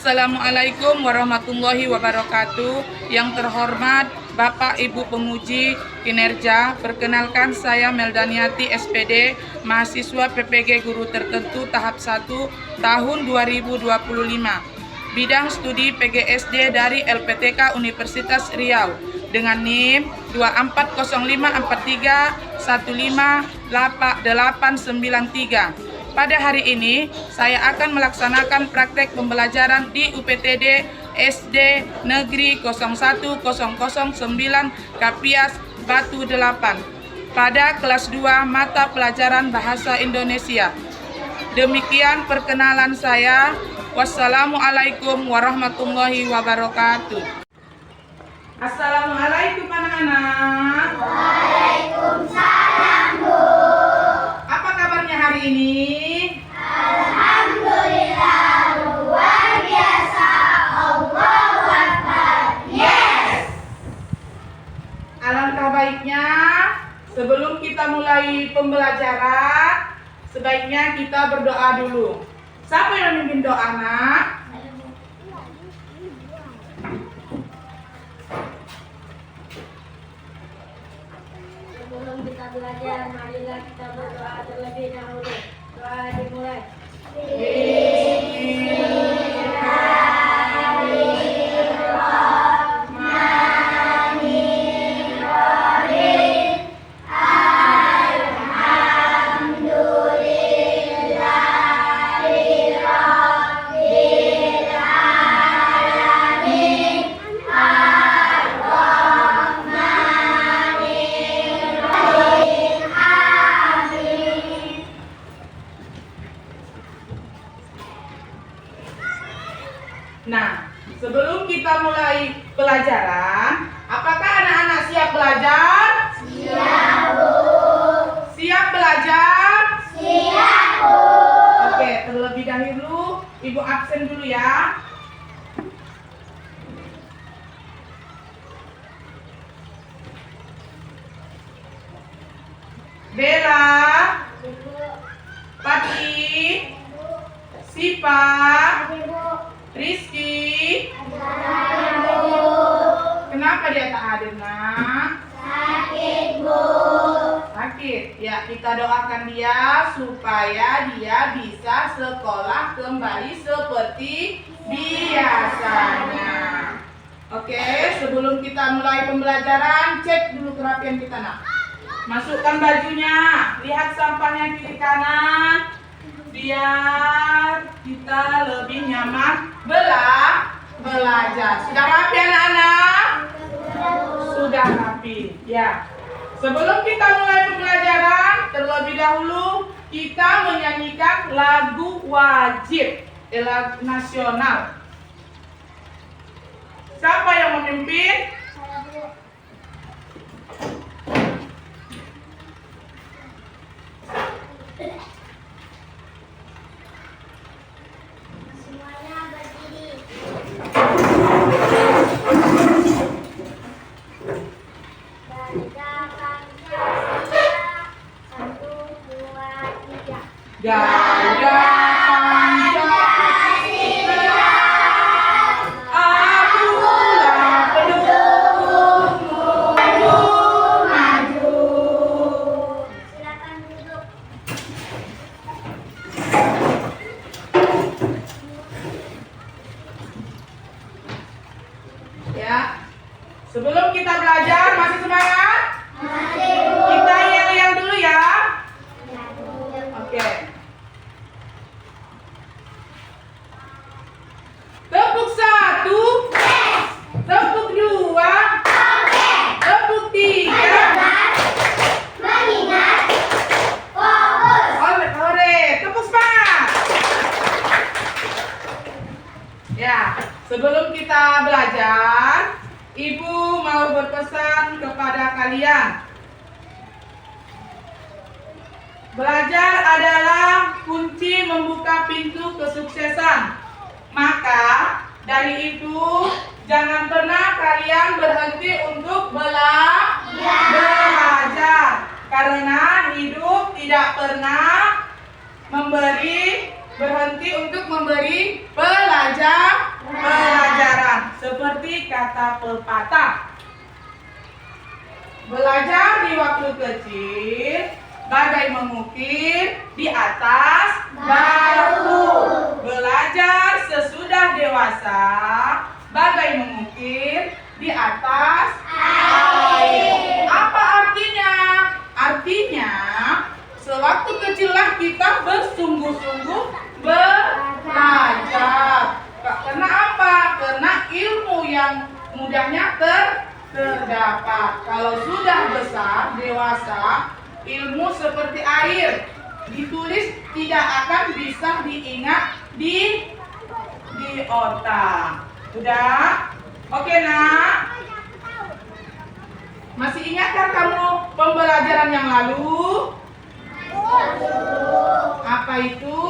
Assalamualaikum warahmatullahi wabarakatuh. Yang terhormat Bapak Ibu Pemuji Kinerja, perkenalkan saya Meldaniati SPD, mahasiswa PPG Guru Tertentu tahap 1 tahun 2025. Bidang studi PGSD dari LPTK Universitas Riau dengan NIM 240543158893. Pada hari ini, saya akan melaksanakan praktek pembelajaran di UPTD SD Negeri 01009 Kapias Batu 8 pada kelas 2 mata pelajaran Bahasa Indonesia. Demikian perkenalan saya. Wassalamualaikum warahmatullahi wabarakatuh. Assalamualaikum anak-anak. Waalaikumsalam, Bu. Apa kabarnya hari ini? Alhamdulillah, luar biasa. Allahu Akbar. Yes. Alangkah baiknya sebelum kita mulai pembelajaran, sebaiknya kita berdoa dulu. Siapa yang memimpin doa, Nak? Sebelum kita belajar, marilah kita berdoa terlebih dahulu. Doa dimulai. Nah, sebelum kita mulai pelajaran, apakah anak-anak siap belajar? Siap, Bu. Siap belajar? Siap, Bu. Oke, terlebih dahulu Ibu absen dulu ya. Bella, Pati, Sipa, Rizky. Kenapa dia tak hadir, Nak? Sakit, Bu. Sakit. Ya, kita doakan dia supaya dia bisa sekolah kembali seperti biasanya. Oke, sebelum kita mulai pembelajaran, cek dulu kerapian kita, Nak. Masukkan bajunya, lihat sampahnya kiri kanan, biar kita lebih nyaman belajar. Sudah rapi anak-anak? Sudah rapi. Ya. Sebelum kita mulai pembelajaran, terlebih dahulu kita menyanyikan lagu wajib, lagu nasional. Siapa yang memimpin? Semuanya berdiri. Garuda Pancasila, akulah pendukungmu, maju. Silakan duduk. Ya. Sebelum kita belajar, masih semangat? Masih, Bu. Kita yel-yel dulu ya. Oke. Tepuk 1, tepuk 2, tepuk 3. Mengingat fokus. Hore, tepuk semangat. Ya, sebelum kita belajar, Ibu mau berpesan kepada kalian. Belajar adalah kunci membuka pintu kesuksesan. Maka dari itu, jangan pernah kalian berhenti untuk belajar. Karena hidup tidak pernah berhenti untuk memberi pelajaran. pelajaran. Seperti kata pepatah. Belajar di waktu kecil bagai mengukir di atas batu. Belajar sesudah dewasa bagai mengukir di atas air. Apa artinya? Artinya, sewaktu kecillah kita bersungguh-sungguh belajar. Karena apa? Karena ilmu yang mudahnya terdapat. Kalau sudah besar, dewasa, ilmu seperti air, ditulis tidak akan bisa diingat di otak. Udah? Oke, nak? Masih ingatkah kamu pembelajaran yang lalu? Apa itu?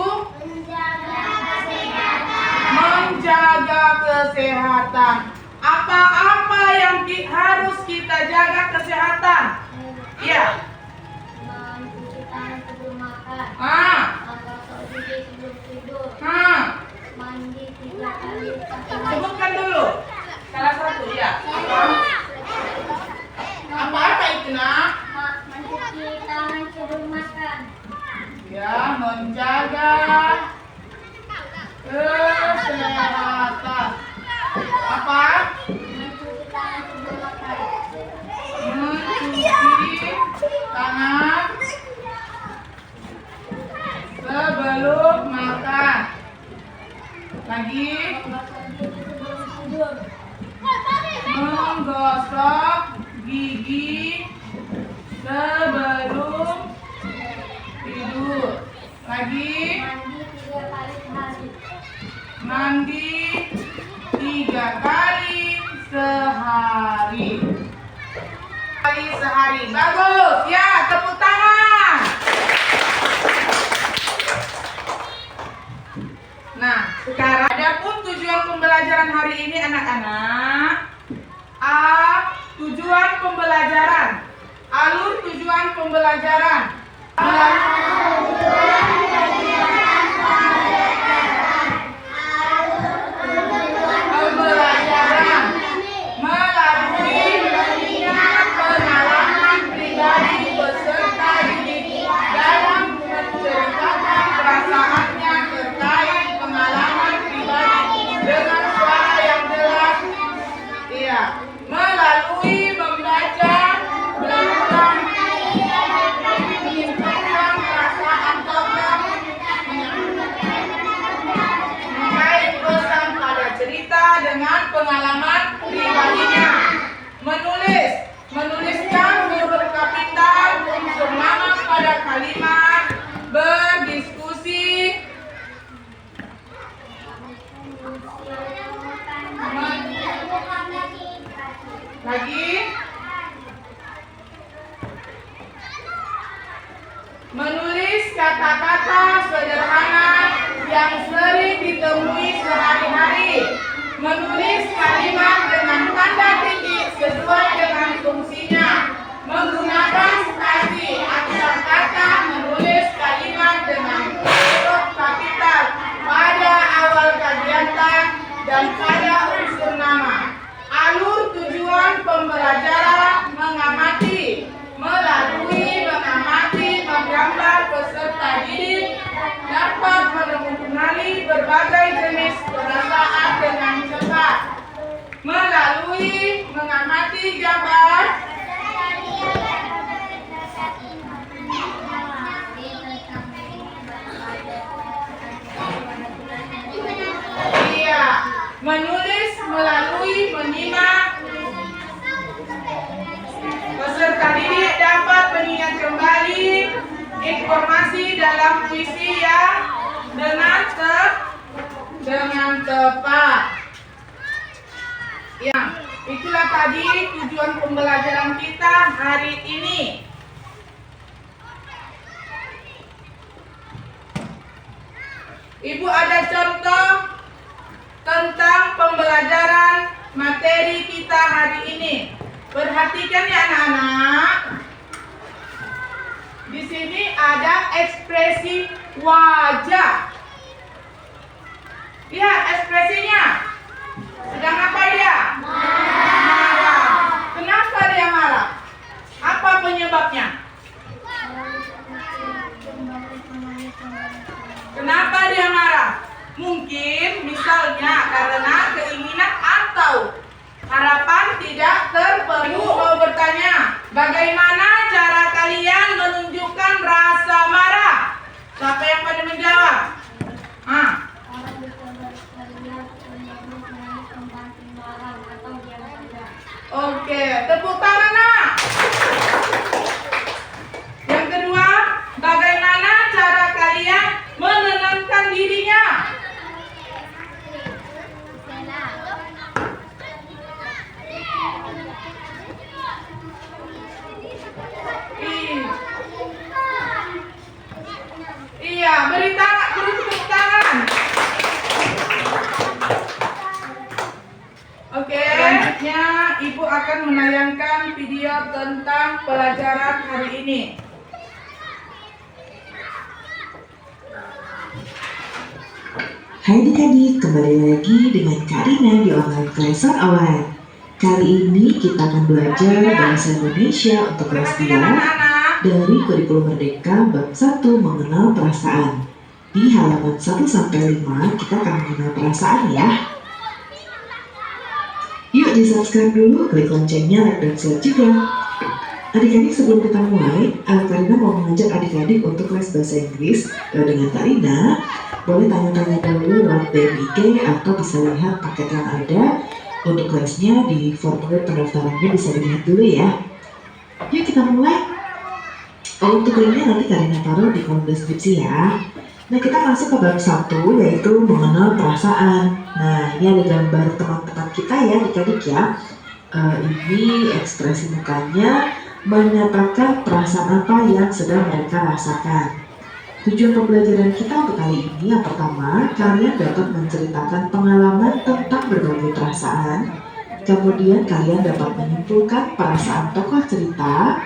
Menjaga kesehatan. Apa-apa yang harus kita jaga kesehatan? Iya. Mencuci tangan sebelum makan. Menggosok gigi sebelum tidur. Mandi 3 kali sehari. Sebutkan dulu. Salah satu, ya. Apa itu, nak? Mencuci tangan sebelum makan. Ya, menjaga kesehatan. Apa? Mencuci tangan sebelum makan. Mencuci tangan sebelum makan. Lagi, Menggosok gigi sebelum menggosok gigi sebelum tidur. tidur. Lagi, Mandi 3 kali sehari. mandi 3 kali sehari. Bagus, ya, tepuk tangan. Nah, sekarang adapun tujuan pembelajaran hari ini anak-anak. Tujuan pembelajaran. Alur tujuan pembelajaran. Pembelajaran melalui pengalaman pribadi peserta didik dalam menceritakan perasaannya terkait pengalaman pribadi dengan suara yang jelas. Iya, melalui membaca berulang menyimpulkan perasaan tokoh mengait pesan pada cerita dengan pengalaman pribadinya. Menuliskan huruf kapital unsur nama pada kalimat. Berdiskusi. Lagi. Menulis kata-kata sederhana yang sering ditemui sehari-hari. Menulis kalimat dengan tanda titik sesuai dengan fungsinya. Menggunakan spasi aksar kata menulis kalimat dengan huruf kapital pada awal kalimat dan pada unsur nama. Alur tujuan pembelajaran mengamati. Melalui mengamati, menggambar peserta didik dapat mengenali berbagai jenis perasaan dengan cepat. Melalui mengamati gambar, iya, menulis melalui menyimak. Peserta didik dapat mengingat kembali informasi dalam puisi yang dengan tepat. Ya, itulah tadi tujuan pembelajaran kita hari ini. Ibu ada contoh tentang pembelajaran materi kita hari ini. Perhatikan ya anak-anak. Di sini ada ekspresi wajah. Lihat ekspresinya. Mungkin misalnya karena keinginan atau harapan tidak terpenuhi. Ibu mau bertanya, bagaimana cara kalian menunjukkan rasa marah? Siapa yang pada menjawab? Orang bisa berteriak, menyebut menangis, membanting barang atau diam saja. Oke, tepuk tangan nak. Yang kedua, bagaimana cara kalian menenangkan dirinya? Iya, beri tepuk tangan. Oke, selanjutnya Ibu akan menayangkan video tentang pelajaran hari ini. Hai adik-adik, kembali lagi dengan Kak Rina di online class awal. Kali ini kita akan belajar bahasa Indonesia untuk kelas 2 dari kurikulum Merdeka bab 1 mengenal perasaan. Di halaman 1-5 kita akan mengenal perasaan ya. Yuk di subscribe dulu, klik loncengnya, like dan share juga. Adik-adik sebelum kita mulai, Kak Rina mau mengajak adik-adik untuk kelas bahasa Inggris dengan Kak Rina. Boleh tanya-tanya dulu lewat DM IG atau bisa lihat paket yang ada. Untuk kelasnya di formulir pendaftarannya bisa dilihat dulu ya. Yuk kita mulai. Untuk linknya nanti Kak Rina taruh di kolom deskripsi ya. Nah kita masuk ke bab 1 yaitu mengenal perasaan. Nah ini ada gambar teman-teman kita ya adik-adik ya. Ini ekspresi mukanya menyatakan perasaan apa yang sedang mereka rasakan. Tujuan pembelajaran kita untuk kali ini yang pertama, kalian dapat menceritakan pengalaman tentang berbagai perasaan. Kemudian kalian dapat menyimpulkan perasaan tokoh cerita.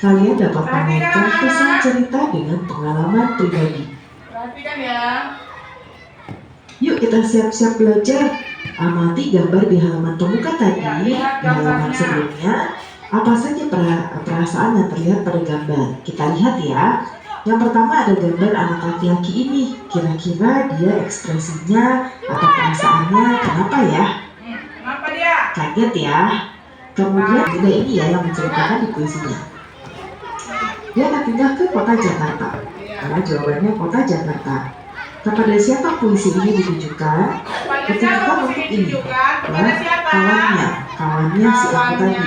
Kalian dapat mengaitkan pesan cerita dengan pengalaman pribadi. Perhatikan ya. Yuk kita siap-siap belajar. Amati gambar di halaman pembuka tadi, di halaman sebelumnya. Apa saja perasaan yang terlihat pada gambar? Kita lihat ya. Yang pertama ada gambar anak laki-laki ini. Kira-kira dia ekspresinya atau perasaannya kenapa ya? Kenapa dia? Kaget ya. Kemudian juga ini ya yang menceritakan di puisinya. Dia akan pindah ke kota Jakarta. Karena jawabannya kota Jakarta. Kepada siapa puisi ini ditujukan? Ditujukan untuk ini. Ya, kawannya si aku tadi.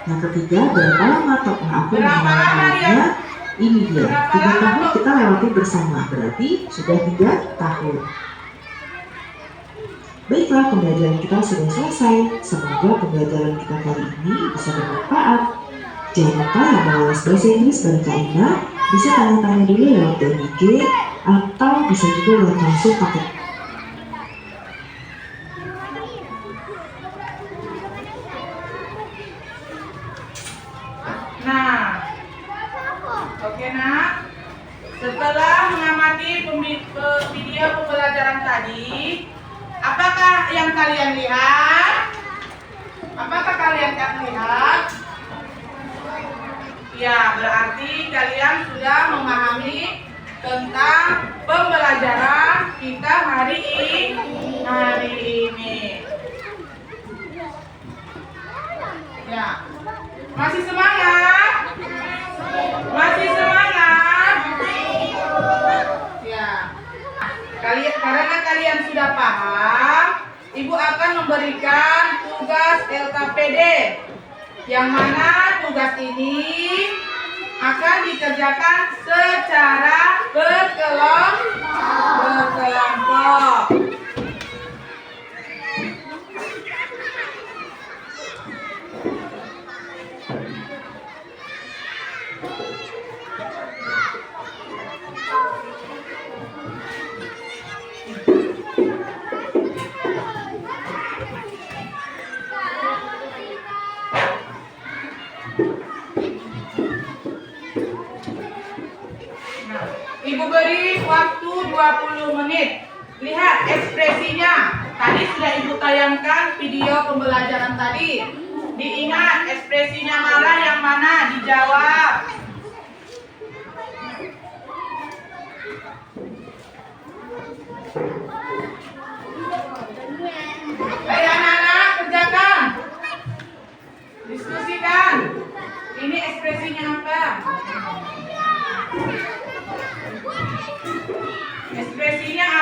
Yang ketiga, berapa lama tokoh aku mengenal kawannya? Ini dia, 3 tahun kita lewati bersama, berarti sudah 3 tahun. Baiklah, pembelajaran kita sudah selesai. Semoga pembelajaran kita kali ini bisa bermanfaat. Jangan lupa yang mau les bahasa Inggris bareng Kak Ina, bisa tanya-tanya dulu lewat DM IG, atau bisa juga lewat langsung pakai. Nah, oke nak. Setelah mengamati video pembelajaran tadi, apakah yang kalian lihat? Apakah kalian lihat? Ya, berarti kalian sudah memahami tentang pembelajaran kita hari ini. Ya, masih semangat? Masih semangat? Ya. Karena kalian sudah paham, Ibu akan memberikan tugas LKPD. Yang mana tugas ini akan dikerjakan secara berkelompok. Ibu beri waktu 20 menit. Lihat ekspresinya. Tadi sudah Ibu tayangkan video pembelajaran tadi. Diingat ekspresinya marah yang mana? Dijawab.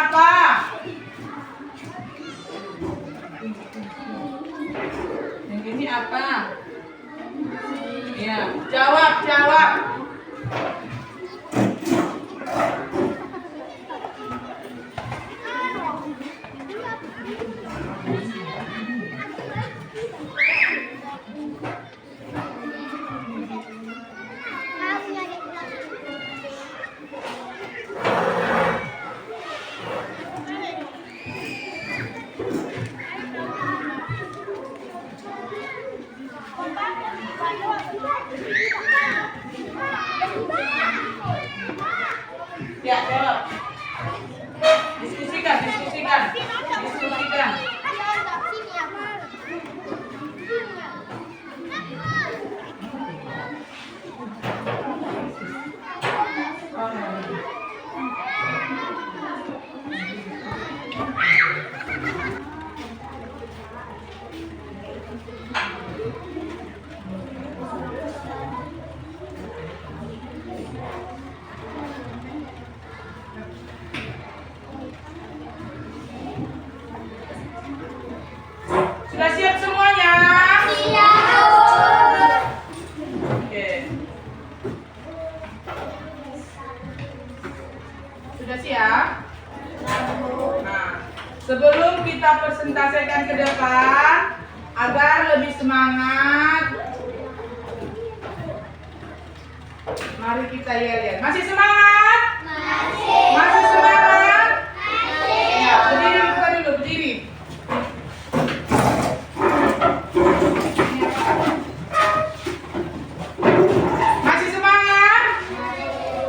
apa? Yang ini apa? Ya, jawab. Ya, jawab. Diskusikan. Sudah siap semuanya? Oke. Sudah siap? Nah, sebelum kita presentasikan ke depan agar lebih semangat, mari kita lihat. Masih semangat? Masih semangat? Ya, berdiri dulu, berdiri. Masih semangat?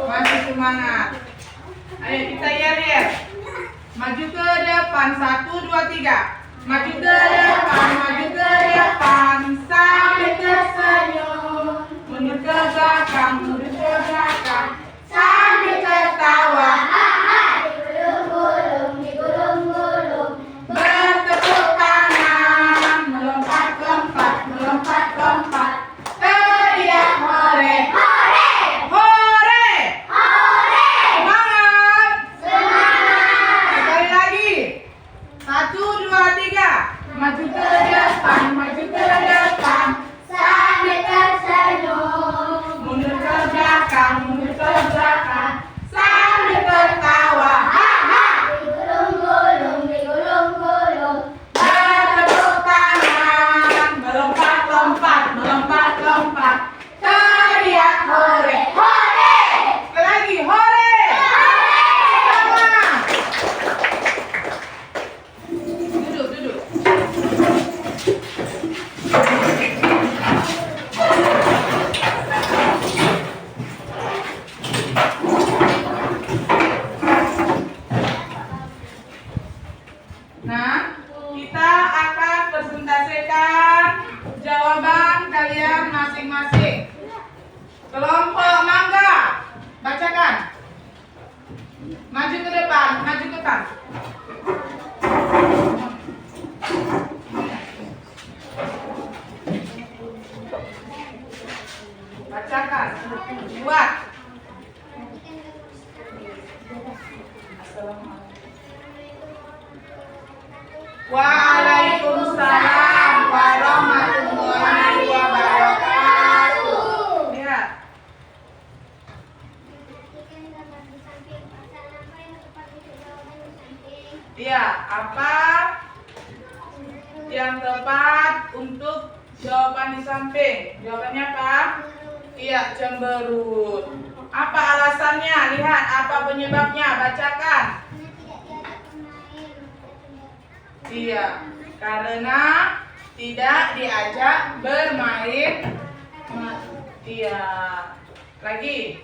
Masih semangat. Ayo kita lihat. Maju ke depan, 1, 2, 3. Maju ke depan, sampai tersenyum. Mundur ke belakang, sambil tertawa. Bertepuk tangan, melompat. Teriak hore. Semangat. Sekali lagi. 1, 2, 3. Maju ke depan, sambil tersenyum. Mundur ke belakang, sambil tertawa. Bertepuk tangan, melompat. Teriak hore. Sekali lagi, hore. Sama. Duduk. Nah, kita akan presentasikan jawaban kalian masing-masing. Kelompok mangga, bacakan. Maju ke depan. Bacakan. Buat. Waalaikumsalam warahmatullahi wabarakatuh. Lihat. Iya, apa yang tepat untuk jawaban di samping? Jawabannya apa? Iya, cemberut. Apa alasannya? Lihat, apa penyebabnya? Bacakan. Iya, karena tidak diajak bermain. Iya. Lagi.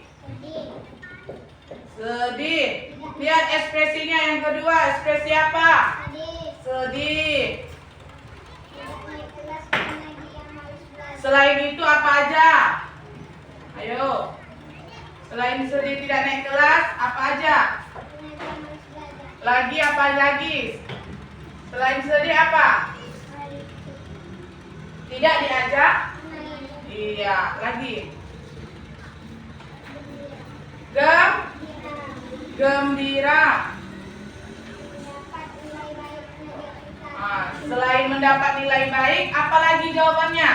Sedih. Lihat ekspresinya yang kedua. Ekspresi apa? Sedih. Selain itu apa aja? Ayo. Selain sedih tidak naik kelas, apa aja? Lagi apa lagi? Selain sedih apa? Tidak diajak? Iya, lagi. Gembira. mendapat nilai baik, apalagi jawabannya?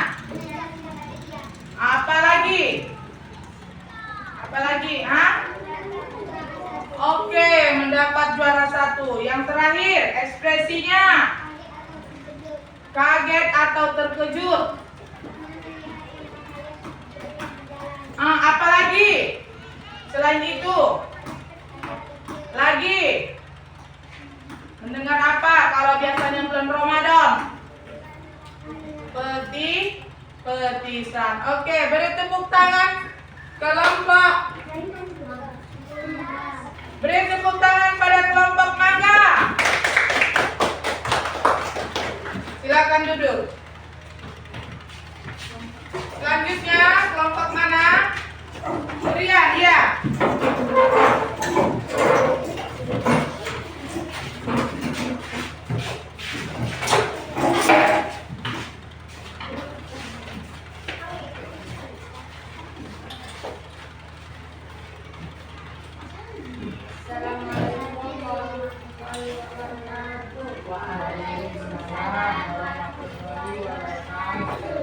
Apalagi? Apalagi? Oke, mendapat juara 1. Yang terakhir, ekspresinya kaget atau terkejut. Apalagi? Selain itu, lagi mendengar apa kalau biasanya bulan Ramadan? Petisan. Oke, beri tepuk tangan kelompok. Beri tepuk tangan pada kelompok mangga. Silakan duduk. Selanjutnya kelompok mana? Rian, ya. Assalamualaikum warahmatullahi wabarakatuh. Waalaikumsalam warahmatullahi wabarakatuh.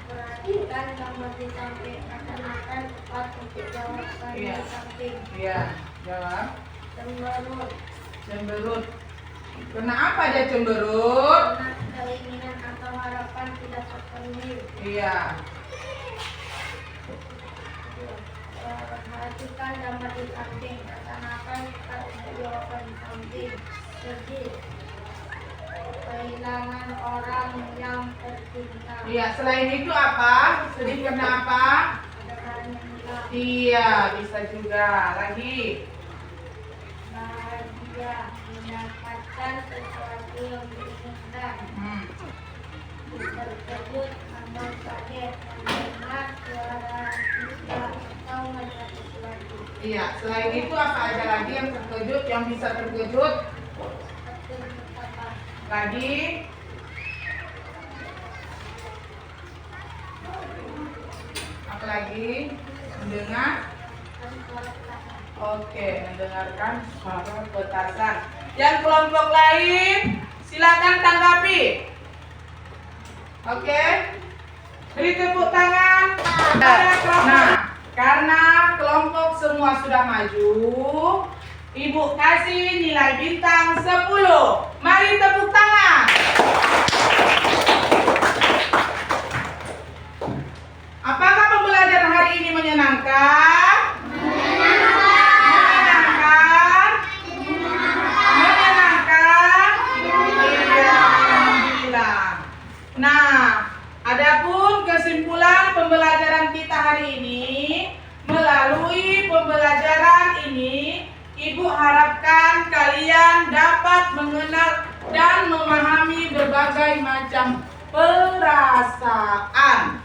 Perhatikan gambar di samping akan tepat untuk jawaban di samping. Iya, jawab. Cemberut. Cemberut. Kenapa dia cemberut? Karena keinginan atau harapan tidak terpenuhi. Iya. Perhatikan gambar di samping akan tepat untuk jawaban di samping. Sedih. Kehilangan orang yang tercinta. Iya, selain itu apa? Sedih karena apa? Ada orang yang hilang. Iya, bisa juga. Lagi. Bahagia mendapatkan sesuatu yang diinginkan. Terkejut atau kaget mendengar suara musik atau melihat sesuatu. Iya, selain itu apa aja lagi yang terkejut, yang bisa terkejut? Terkejut apa? Lagi. Apa lagi? Mendengar. Oke, mendengarkan suara petasan. Yang kelompok lain, silakan tanggapi. Oke, beri tepuk tangan. Nah, karena kelompok semua sudah maju, Ibu kasih nilai bintang 10. Mari tepuk tangan. Apakah pembelajaran hari ini menyenangkan? Menyenangkan? Menyenangkan? Iya, alhamdulillah. Nah, adapun kesimpulan pembelajaran kita hari ini, melalui pembelajaran ini, Ibu harapkan kalian dapat mengenal dan memahami berbagai macam perasaan.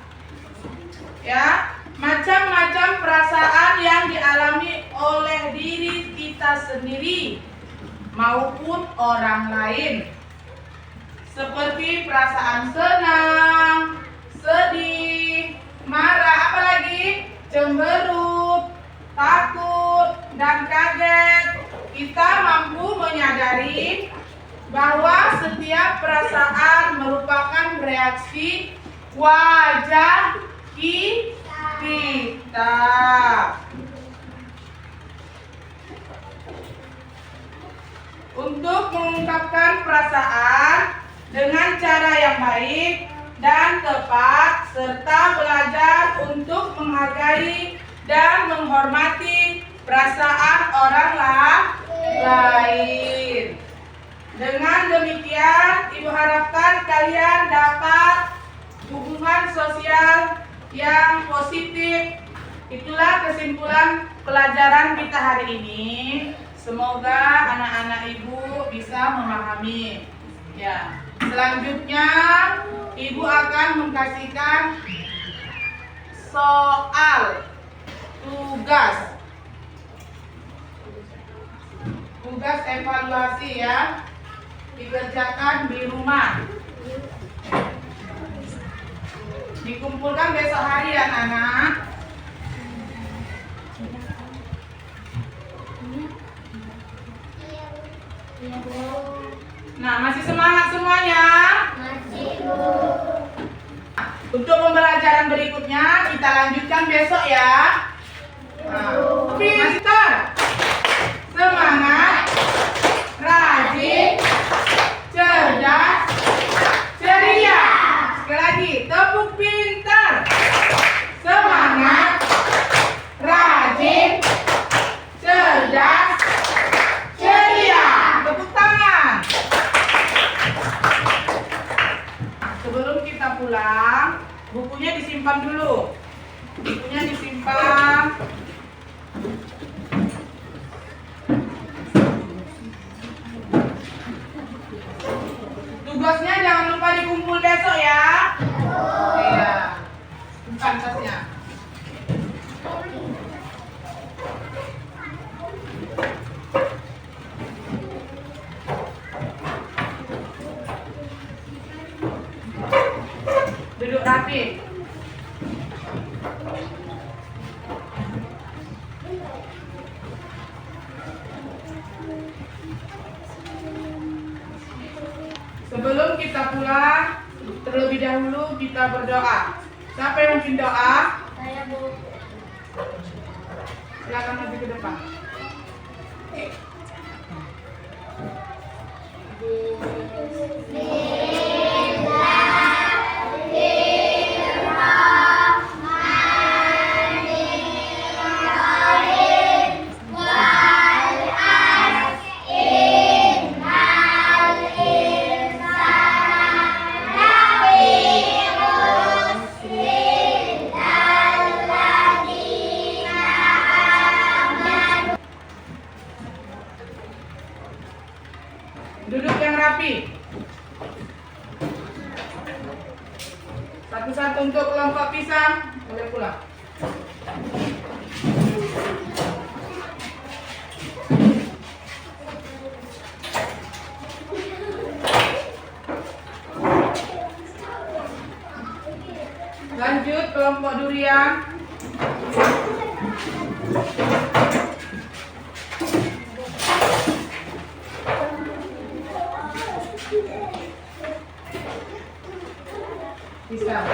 Ya, macam-macam perasaan yang dialami oleh diri kita sendiri maupun orang lain. Seperti perasaan senang, sedih, marah, apalagi cemberut, takut, dan kaget. Kita mampu menyadari bahwa setiap perasaan merupakan reaksi wajah kita. Untuk mengungkapkan perasaan dengan cara yang baik dan tepat, serta belajar untuk menghargai dan menghormati perasaan orang lain. Dengan demikian, Ibu harapkan kalian dapat hubungan sosial yang positif. Itulah kesimpulan pelajaran kita hari ini. Semoga anak-anak Ibu bisa memahami. Ya, selanjutnya Ibu akan mengkasihkan soal tugas evaluasi ya, dikerjakan di rumah. Dikumpulkan besok hari ya anak. Nah, masih semangat semuanya? Masih, Bu. Untuk pembelajaran berikutnya kita lanjutkan besok ya. Nah, pintar, semangat, rajin, cerdas, ceria. Sekali lagi, tepuk pintar, semangat, rajin, cerdas, ceria. Tepuk tangan. Sebelum kita pulang, bukunya disimpan dulu. Bukunya disimpan. Tugasnya jangan lupa dikumpul besok ya. Iya. Simpan tasnya. Duduk rapi. Sebelum kita pulang, terlebih dahulu kita berdoa. Siapa yang memimpin doa? Saya, Bu. Silakan maju ke depan. Duduk yang rapi. Satu-satu untuk kelompok pisang. Boleh pulang. Lanjut kelompok durian. Pisang.